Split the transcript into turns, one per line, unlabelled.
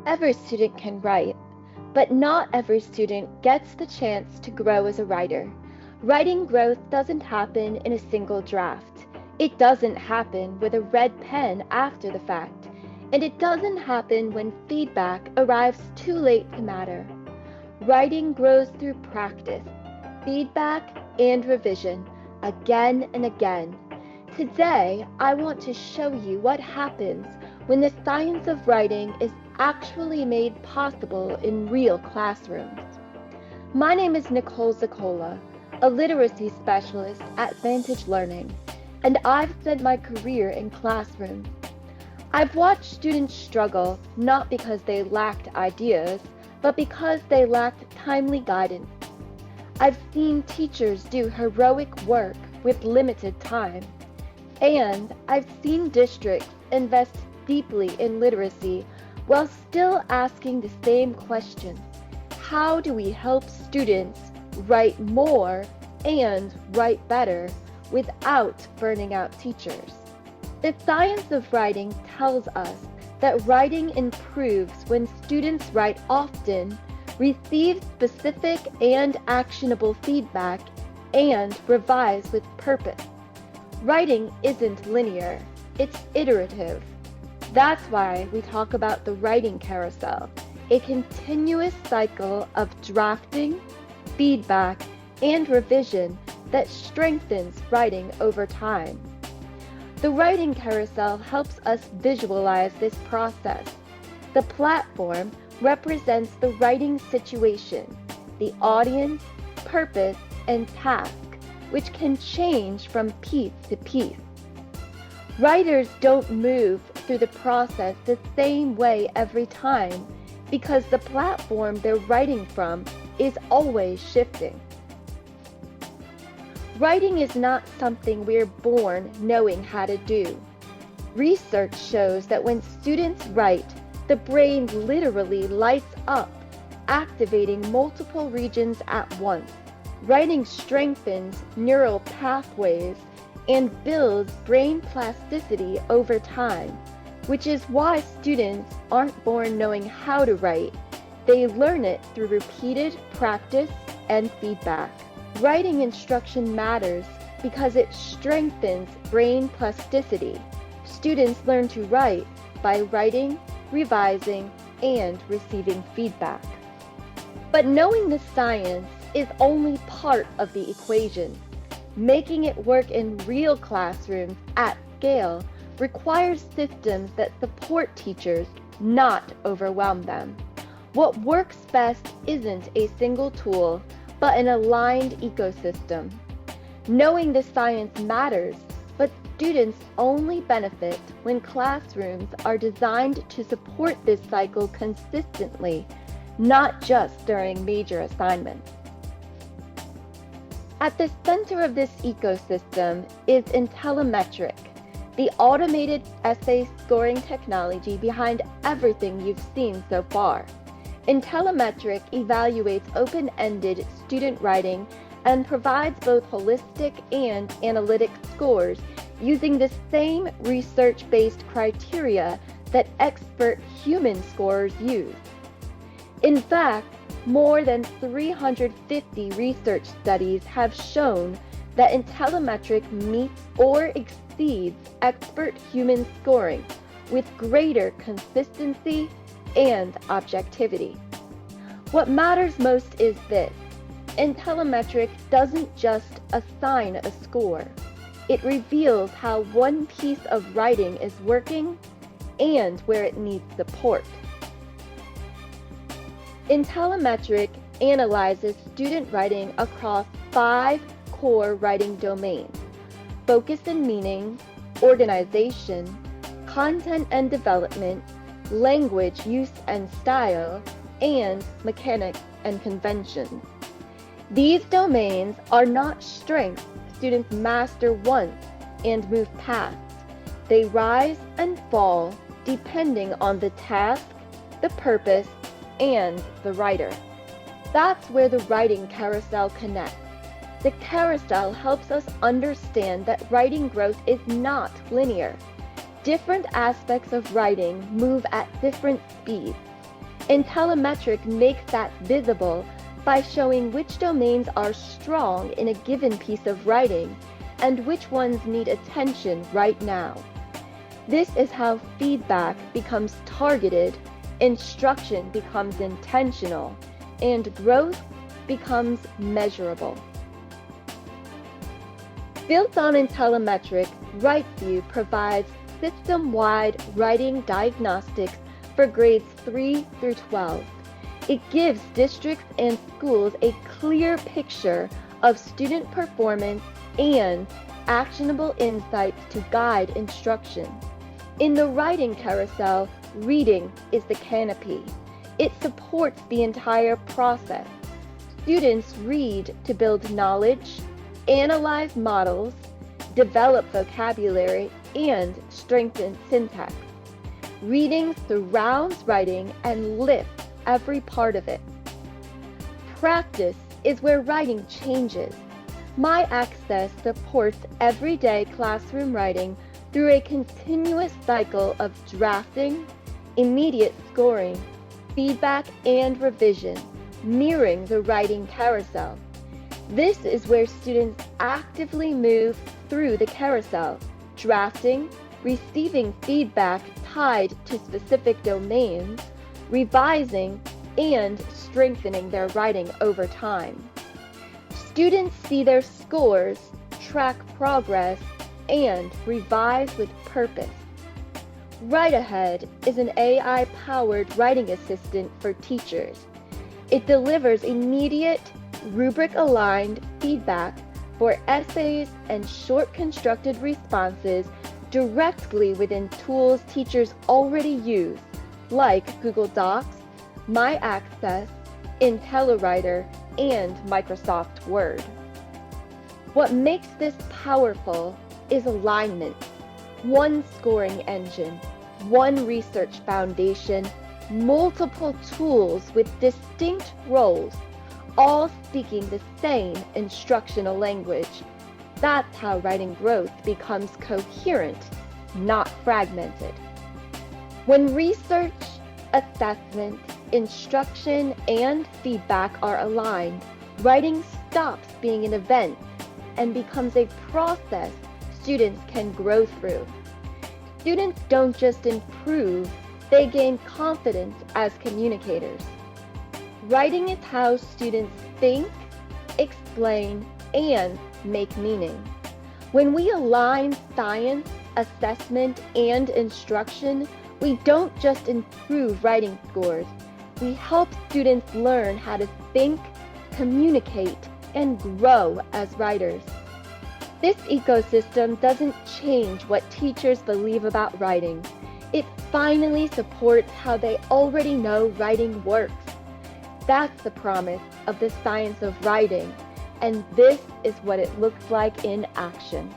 Every student can write, but not every student gets the chance to grow as a writer. Writing growth doesn't happen in a single draft. It doesn't happen with a red pen after the fact. And it doesn't happen when feedback arrives too late to matter. Writing grows through practice, feedback, and revision, again and again. Today, I want to show you what happens when the science of writing is actually made possible in real classrooms. My name is Nicole Zacola, a literacy specialist at Vantage Learning, and I've spent my career in classrooms. I've watched students struggle not because they lacked ideas, but because they lacked timely guidance. I've seen teachers do heroic work with limited time, and I've seen districts invest deeply in literacy while still asking the same question: how do we help students write more and write better without burning out teachers? The science of writing tells us that writing improves when students write often, receive specific and actionable feedback, and revise with purpose. Writing isn't linear, it's iterative. That's why we talk about the writing carousel, a continuous cycle of drafting, feedback, and revision that strengthens writing over time. The writing carousel helps us visualize this process. The platform represents the writing situation, the audience, purpose, and task, which can change from piece to piece. Writers don't move through the process the same way every time because the platform they're writing from is always shifting. Writing is not something we're born knowing how to do. Research shows that when students write, the brain literally lights up, activating multiple regions at once. Writing strengthens neural pathways and builds brain plasticity over time, which is why students aren't born knowing how to write. They learn it through repeated practice and feedback. Writing instruction matters because it strengthens brain plasticity. Students learn to write by writing, revising, and receiving feedback. But knowing the science is only part of the equation. Making it work in real classrooms at scale requires systems that support teachers, not overwhelm them. What works best isn't a single tool, but an aligned ecosystem. Knowing the science matters, but students only benefit when classrooms are designed to support this cycle consistently, not just during major assignments. At the center of this ecosystem is Intellimetric, the automated essay scoring technology behind everything you've seen so far. Intellimetric evaluates open-ended student writing and provides both holistic and analytic scores using the same research-based criteria that expert human scorers use. In fact, more than 350 research studies have shown that Intellimetric meets or exceeds expert human scoring with greater consistency and objectivity. What matters most is this: Intellimetric doesn't just assign a score. It reveals how one piece of writing is working and where it needs support. Intellimetric analyzes student writing across 5 core writing domains: focus and meaning, organization, content and development, language use and style, and mechanics and conventions. These domains are not strengths students master once and move past. They rise and fall depending on the task, the purpose, and the writer. That's where the writing carousel connects. The carousel helps us understand that writing growth is not linear. Different aspects of writing move at different speeds. Intellimetric makes that visible by showing which domains are strong in a given piece of writing and which ones need attention right now. This is how feedback becomes targeted, instruction becomes intentional, and growth becomes measurable. Built on Intellimetric, WriteView provides system-wide writing diagnostics for grades 3 through 12. It gives districts and schools a clear picture of student performance and actionable insights to guide instruction. In the writing carousel, reading is the canopy. It supports the entire process. Students read to build knowledge, analyze models, develop vocabulary, and strengthen syntax. Reading surrounds writing and lifts every part of it. Practice is where writing changes. MyAccess supports everyday classroom writing through a continuous cycle of drafting, immediate scoring, feedback, and revision, mirroring the writing carousel. This is where students actively move through the carousel, drafting, receiving feedback tied to specific domains, revising, and strengthening their writing over time. Students see their scores, track progress, and revise with purpose. WriteAhead is an AI-powered writing assistant for teachers. It delivers immediate, rubric-aligned feedback for essays and short constructed responses directly within tools teachers already use, like Google Docs, MyAccess, IntelliWriter, and Microsoft Word. What makes this powerful is alignment. One scoring engine, one research foundation, multiple tools with distinct roles, all speaking the same instructional language. That's how writing growth becomes coherent, not fragmented. When research, assessment, instruction, and feedback are aligned, writing stops being an event and becomes a process students can grow through. Students don't just improve, they gain confidence as communicators. Writing is how students think, explain, and make meaning. When we align science, assessment, and instruction, we don't just improve writing scores, we help students learn how to think, communicate, and grow as writers. This ecosystem doesn't change what teachers believe about writing. It finally supports how they already know writing works. That's the promise of the science of writing, and this is what it looks like in action.